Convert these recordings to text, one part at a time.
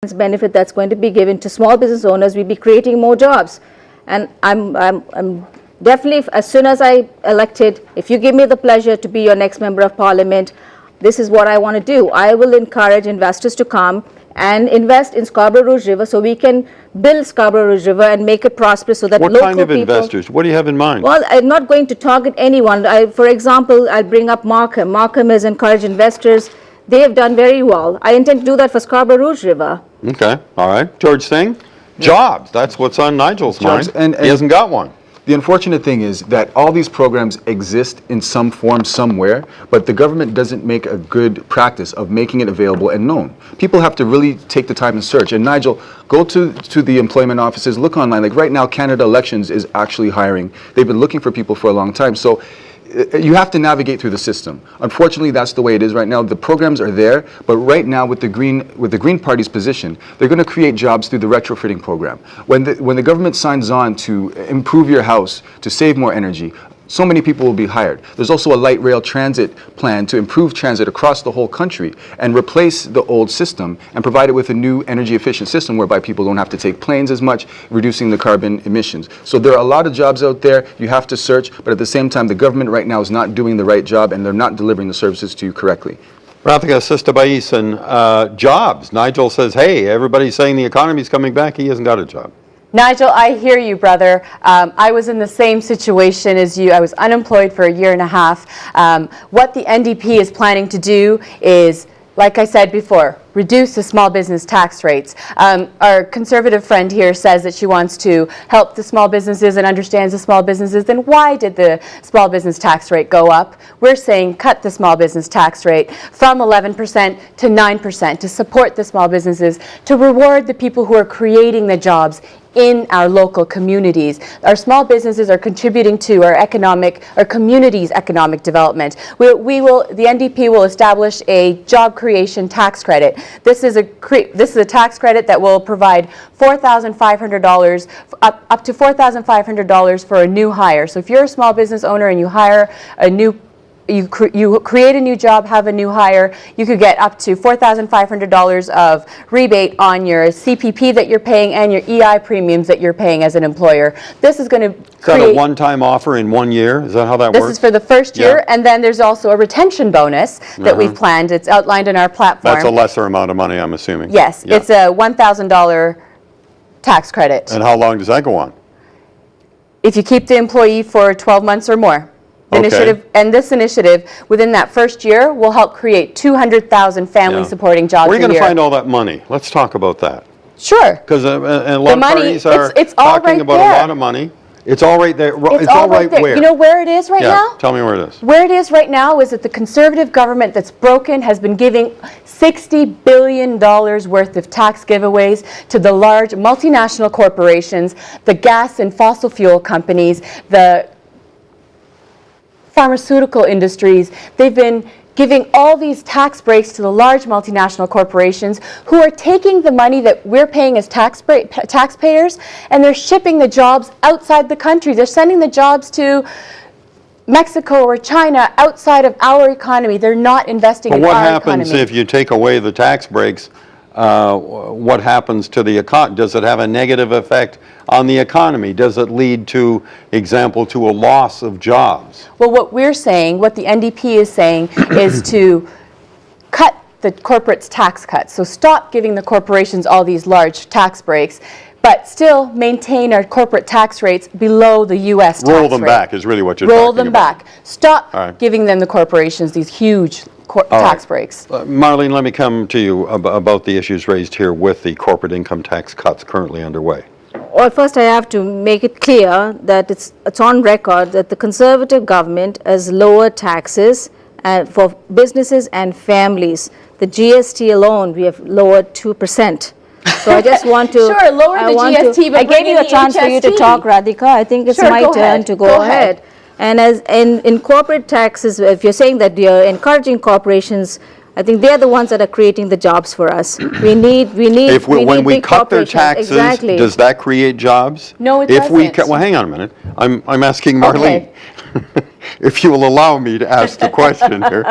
benefit that's going to be given to small business owners, we'll be creating more jobs. And I'm definitely, as soon as I elected, if you give me the pleasure to be your next member of parliament, this is what I want to do. I will encourage investors to come and invest in Scarborough Rouge-River so we can build Scarborough Rouge-River and make it prosperous so that local people... What kind of investors? What do you have in mind? Well, I'm not going to target anyone. For example, I'll bring up Markham. Markham has encouraged investors. They have done very well. I intend to do that for Scarborough Rouge-River. Okay, all right. George Singh? Jobs, that's what's on Nigel's mind. And he hasn't got one. The unfortunate thing is that all these programs exist in some form somewhere, but the government doesn't make a good practice of making it available and known. People have to really take the time and search. And Nigel, go to the employment offices, look online. Like right now, Canada Elections is actually hiring. They've been looking for people for a long time. So you have to navigate through the system. Unfortunately, that's the way it is right now. The programs are there, but right now with the Green Party's position, they're going to create jobs through the retrofitting program. When the government signs on to improve your house, to save more energy, so many people will be hired. There's also a light rail transit plan to improve transit across the whole country and replace the old system and provide it with a new energy efficient system whereby people don't have to take planes as much, reducing the carbon emissions. So there are a lot of jobs out there. You have to search, but at the same time, the government right now is not doing the right job and they're not delivering the services to you correctly. Rathika Sitsabeisan, jobs. Nigel says, hey, everybody's saying the economy's coming back. He hasn't got a job. Nigel, I hear you, brother. I was in the same situation as you. I was unemployed for a year and a half. What the NDP is planning to do is, like I said before, reduce the small business tax rates. Our conservative friend here says that she wants to help the small businesses and understands the small businesses. Then why did the small business tax rate go up? We're saying cut the small business tax rate from 11% to 9% to support the small businesses, to reward the people who are creating the jobs in our local communities. Our small businesses are contributing to our community's economic development. The NDP will establish a job creation tax credit. This is a tax credit that will provide $4,500 up to $4,500 for a new hire. So if you're a small business owner and you hire you create a new job, have a new hire, you could get up to $4,500 of rebate on your CPP that you're paying and your EI premiums that you're paying as an employer. This is going to create... Is that a one-time offer in 1 year? Is that how that works? This is for the first year, and then there's also a retention bonus that we've planned. It's outlined in our platform. That's a lesser amount of money, I'm assuming. Yes, it's a $1,000 tax credit. And how long does that go on? If you keep the employee for 12 months or more. This initiative, within that first year, will help create 200,000 family-supporting jobs a year. Where are you going to find all that money? Let's talk about that. Sure. Because a lot of parties are talking about a lot of money. It's all right there. It's all right where? You know where it is right now? Tell me where it is. Where it is right now is that the Conservative government that's broken has been giving $60 billion worth of tax giveaways to the large multinational corporations, the gas and fossil fuel companies, the pharmaceutical industries. They've been giving all these tax breaks to the large multinational corporations who are taking the money that we're paying as taxpayers and they're shipping the jobs outside the country. They're sending the jobs to Mexico or China outside of our economy. They're not investing in our economy. But what happens if you take away the tax breaks? What happens to the economy? Does it have a negative effect on the economy? Does it lead to, example, to a loss of jobs? Well, what we're saying, what the NDP is saying, is to cut the corporates' tax cuts. So stop giving the corporations all these large tax breaks, but still maintain our corporate tax rates below the U.S. tax rate. Roll them back is really what you're talking about. Roll them back. Stop giving them, the corporations, these huge tax breaks. Marlene, let me come to you about the issues raised here with the corporate income tax cuts currently underway. Well, first I have to make it clear that it's on record that the Conservative government has lowered taxes for businesses and families. The GST alone, we have lowered 2%. So I just want to... Sure, lower the GST, but I gave you a chance for you to talk, Rathika. I think it's my turn to go ahead. And as in corporate taxes, if you're saying that you're encouraging corporations, I think they're the ones that are creating the jobs for us. When we cut their taxes, does that create jobs? No, it doesn't. Well, hang on a minute. I'm asking Marlene, if you will allow me to ask the question here.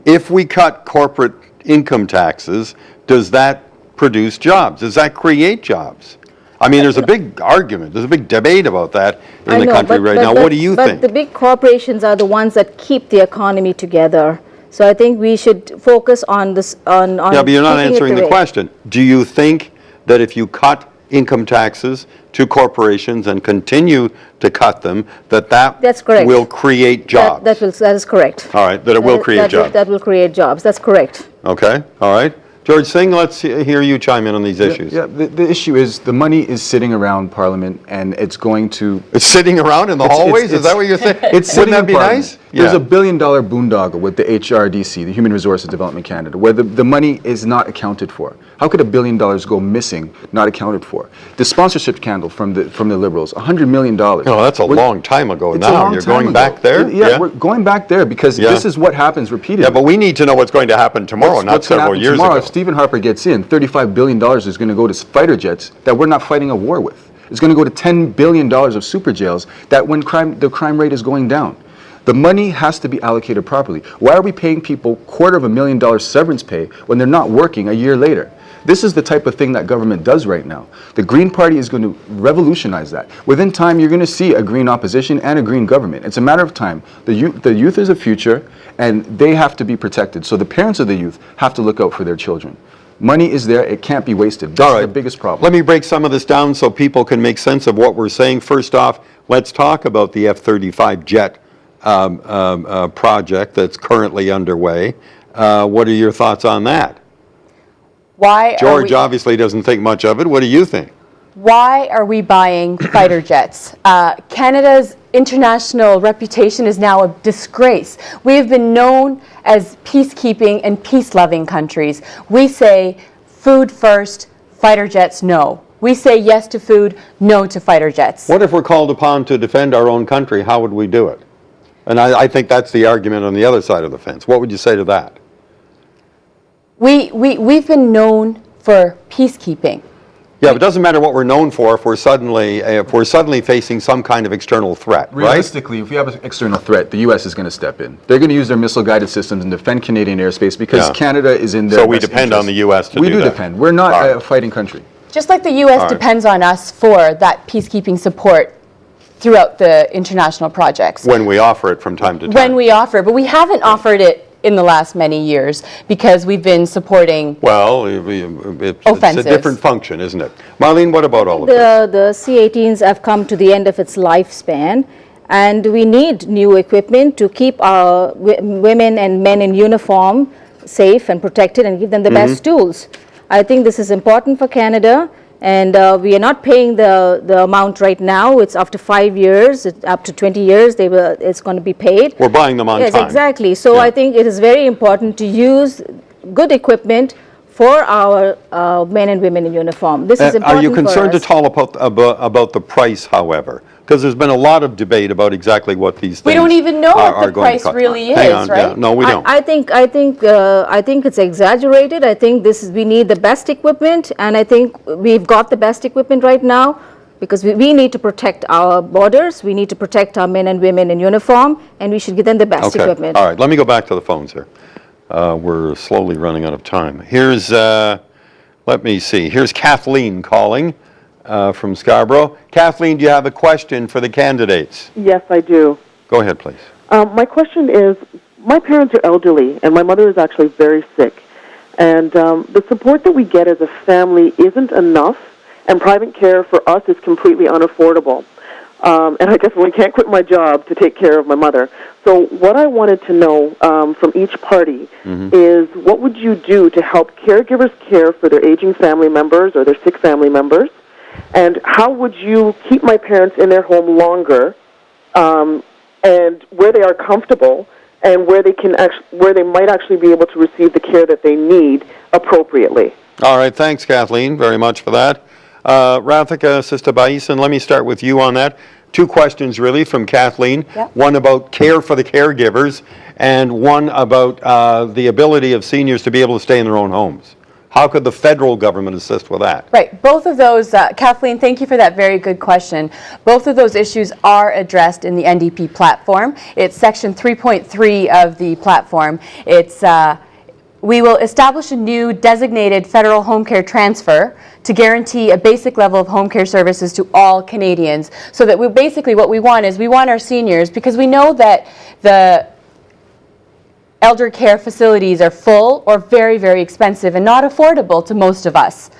If we cut corporate income taxes, does that produce jobs? Does that create jobs? I mean, there's a big argument, there's a big debate about that in the country right now. What do you think? But the big corporations are the ones that keep the economy together. So I think we should focus on this, on Yeah, but you're not keeping it answering the way. question. Do you think that if you cut income taxes to corporations and continue to cut them, That's correct. will create jobs? That is correct. All right, that it will create jobs. That will create jobs. That's correct. Okay, all right. George Singh, let's hear you chime in on these issues. Yeah, the issue is the money is sitting around Parliament, and it's going to... It's sitting around in the hallways? Is that what you're saying? It's Wouldn't sitting that in be Parliament. nice? There's Yeah. $1 billion boondoggle with the HRDC, the Human Resources Development Canada, where the money is not accounted for. How could $1 billion go missing, not accounted for? The sponsorship scandal from the Liberals, $100 million. Oh, that's a long time ago It's a now. long You're time going ago. back there? Yeah, we're going back there because Yeah. this is what happens repeatedly. Yeah, but we need to know what's going to happen tomorrow, not What's gonna several happen years tomorrow, ago. if Stephen Harper gets in, $35 billion is going to go to fighter jets that we're not fighting a war with. It's going to go to $10 billion of super jails that when the crime rate is going down. The money has to be allocated properly. Why are we paying people $250,000 severance pay when they're not working a year later? This is the type of thing that government does right now. The Green Party is going to revolutionize that. Within time, you're going to see a green opposition and a green government. It's a matter of time. The youth is a future, and they have to be protected. So the parents of the youth have to look out for their children. Money is there. It can't be wasted. That's the biggest problem. Let me break some of this down so people can make sense of what we're saying. First off, let's talk about the F-35 jet project that's currently underway. What are your thoughts on that? George obviously doesn't think much of it. What do you think? Why are we buying fighter jets? Canada's international reputation is now a disgrace. We have been known as peacekeeping and peace-loving countries. We say food first, fighter jets no. We say yes to food, no to fighter jets. What if we're called upon to defend our own country? How would we do it? And I think that's the argument on the other side of the fence. What would you say to that? We've been known for peacekeeping. Yeah, but it doesn't matter what we're known for if we're suddenly facing some kind of external threat, right? Realistically, if we have an external threat, the U.S. is going to step in. They're going to use their missile-guided systems and defend Canadian airspace because Canada is in their So we best depend interest. on the U.S. to do that. We do depend. We're not a fighting country. Just like the U.S. right. depends on us for that peacekeeping support throughout the international projects. When we offer it from time to time. When we offer, but we haven't offered it in the last many years because we've been supporting Well, it's a offensives. different function, isn't it? Marlene, what about all of this? The C-18s have come to the end of its lifespan, and we need new equipment to keep our women and men in uniform safe and protected and give them the best tools. I think this is important for Canada, and we are not paying the amount right now. It's after 5 years, up to 20 years, it's going to be paid. We're buying them on Yes, time. exactly. So I think it is very important to use good equipment for our men and women in uniform. This is important Are you concerned for us. at all about the price, however? Because there's been a lot of debate about exactly what these things We don't even know what are the going to price cost. really Hang is, on, right? yeah. No, we don't. I think it's exaggerated. I think we need the best equipment, and I think we've got the best equipment right now because we need to protect our borders. We need to protect our men and women in uniform, and we should give them the best Okay. equipment. All right. Let me go back to the phones here. We're slowly running out of time. Here's, let me see. Here's Kathleen calling from Scarborough. Kathleen, do you have a question for the candidates? Yes, I do. Go ahead, please. My question is, my parents are elderly, and my mother is actually very sick. And the support that we get as a family isn't enough, and private care for us is completely unaffordable. And I definitely can't quit my job to take care of my mother. So what I wanted to know from each party is what would you do to help caregivers care for their aging family members or their sick family members? And how would you keep my parents in their home longer and where they are comfortable and where they might actually be able to receive the care that they need appropriately? All right. Thanks, Kathleen, very much for that. Rathika Sitsabeisan, let me start with you on that. Two questions, really, from Kathleen. Yep. One about care for the caregivers, and one about the ability of seniors to be able to stay in their own homes. How could the federal government assist with that? Right. Both of those, Kathleen, thank you for that very good question. Both of those issues are addressed in the NDP platform. It's section 3.3 of the platform. It's we will establish a new designated federal home care transfer to guarantee a basic level of home care services to all Canadians. So that what we want is we want our seniors, because we know that the elder care facilities are full or very, very expensive and not affordable to most of us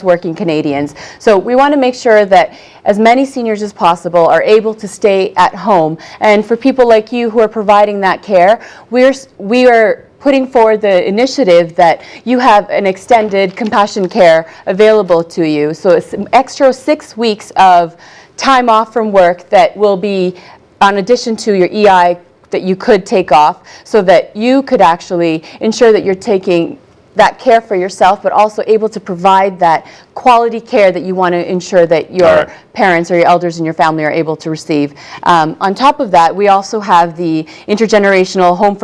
working Canadians. So we want to make sure that as many seniors as possible are able to stay at home. And for people like you who are providing that care, we are putting forward the initiative that you have an extended compassion care available to you. So it's an extra 6 weeks of time off from work that will be in addition to your EI that you could take off, so that you could actually ensure that you're taking that care for yourself, but also able to provide that quality care that you want to ensure that your parents or your elders in your family are able to receive. On top of that, we also have the intergenerational home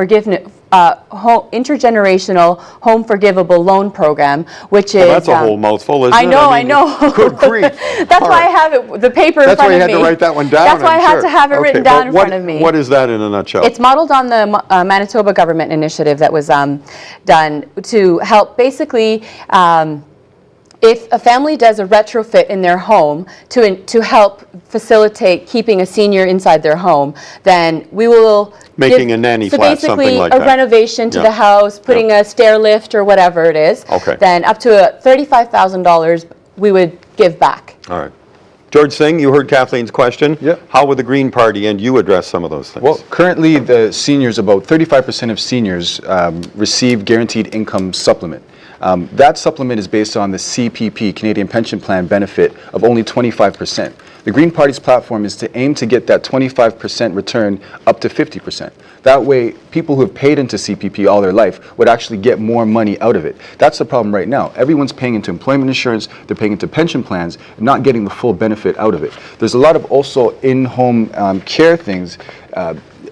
forgivable loan program, which is That's a whole mouthful, isn't it? I know. Good grief. That's why I have it, the paper in front of me. That's why you had to write that one down. That's why I had sure. to have it written down in front of me. What is that in a nutshell? It's modeled on the Manitoba government initiative that was done to help basically if a family does a retrofit in their home to help facilitate keeping a senior inside their home, then we will Making a nanny flat, something like that. So basically that. a renovation to the house, putting a stair lift or whatever it is, then up to $35,000 we would give back. All right. George Singh, you heard Kathleen's question. Yep. How would the Green Party and you address some of those things? Well, currently the seniors, about 35% of seniors receive guaranteed income supplement. That supplement is based on the CPP, Canadian Pension Plan benefit of only 25%. The Green Party's platform is to aim to get that 25% return up to 50%. That way, people who have paid into CPP all their life would actually get more money out of it. That's the problem right now. Everyone's paying into employment insurance, they're paying into pension plans, and not getting the full benefit out of it. There's a lot of also in-home care things,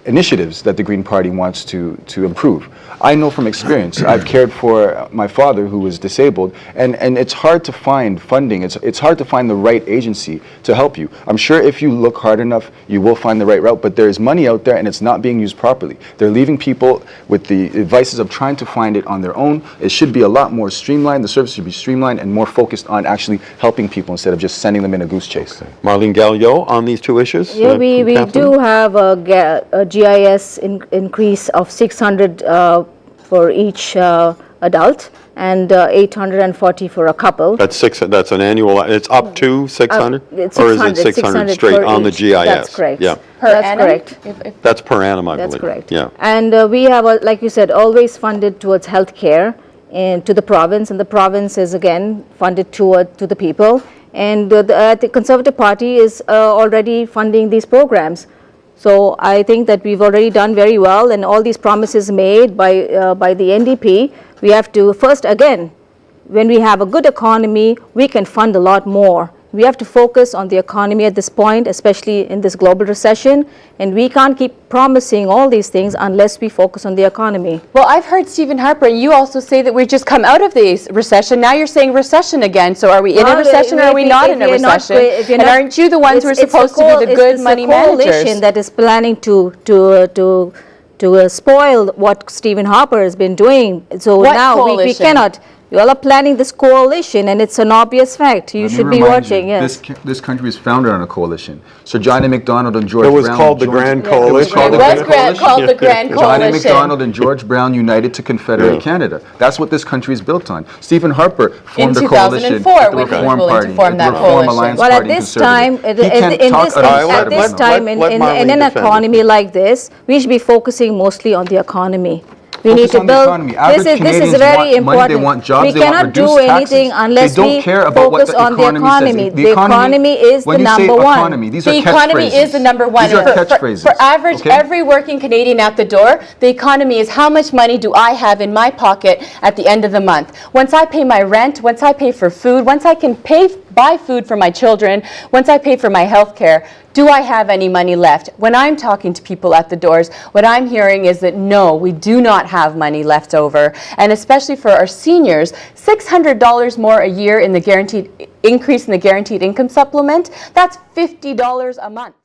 initiatives that the Green Party wants to improve. I know from experience, I've cared for my father who was disabled, and it's hard to find funding. It's hard to find the right agency to help you. I'm sure if you look hard enough, you will find the right route, but there's money out there and it's not being used properly. They're leaving people with the advices of trying to find it on their own. It should be a lot more streamlined. The service should be streamlined and more focused on actually helping people instead of just sending them in a goose chase. Okay. Marlene Gallyot, on these two issues? Yeah, we do have a GIS increase of 600 for each adult and 840 for a couple. That's an annual. It's up to 600, it's or is it 600 straight on the GIS? That's correct. Yeah, That's correct. that's per annum, I believe. That's correct. Yeah, and we have, like you said, always funded towards health care and to the province, and the province is again funded to the people. And the Conservative Party is already funding these programs. So I think that we've already done very well, and all these promises made by the NDP, we have to first, again, when we have a good economy, we can fund a lot more. We have to focus on the economy at this point, especially in this global recession, and we can't keep promising all these things unless we focus on the economy. Well, I've heard Stephen Harper, and you also say that we've just come out of the recession. Now you're saying recession again. So are we in a recession or are we not in a recession? And aren't you the ones who are supposed to be the good money managers? It's a coalition that is planning to spoil what Stephen Harper has been doing. So what now coalition? we cannot. You all are planning this coalition, and it's an obvious fact. You should be watching. Yes. This country is founded on a coalition. Sir John A. Macdonald and George Brown. it was called the Grand Coalition. It was called the Grand John A. Coalition. Macdonald and George Brown united to confederate Canada. That's what this country is built on. Stephen Harper formed a coalition with 2004 the when he was Reform willing to Party, form the that Reform coalition. Alliance Well, Party at this time, Conservative. He can't talk at this outside time, of in Marlene an defend economy like this, we should be focusing mostly on the economy. We Focus need to on the build. economy. Average This is Canadians very want money, important. they want jobs, We they want cannot do reduced anything taxes. unless They don't we care about what focus the on the economy says. economy. The economy is the number one. When you say economy, these are The catchphrases. economy is the number one. These are catchphrases. For average, okay? every working Canadian at the door, the economy is how much money do I have in my pocket at the end of the month. Once I pay my rent, once I pay for food, once I can buy food for my children, once I pay for my health care, do I have any money left? When I'm talking to people at the doors, what I'm hearing is that no, we do not have money left over. And especially for our seniors, $600 more a year in the guaranteed increase in the guaranteed income supplement, that's $50 a month.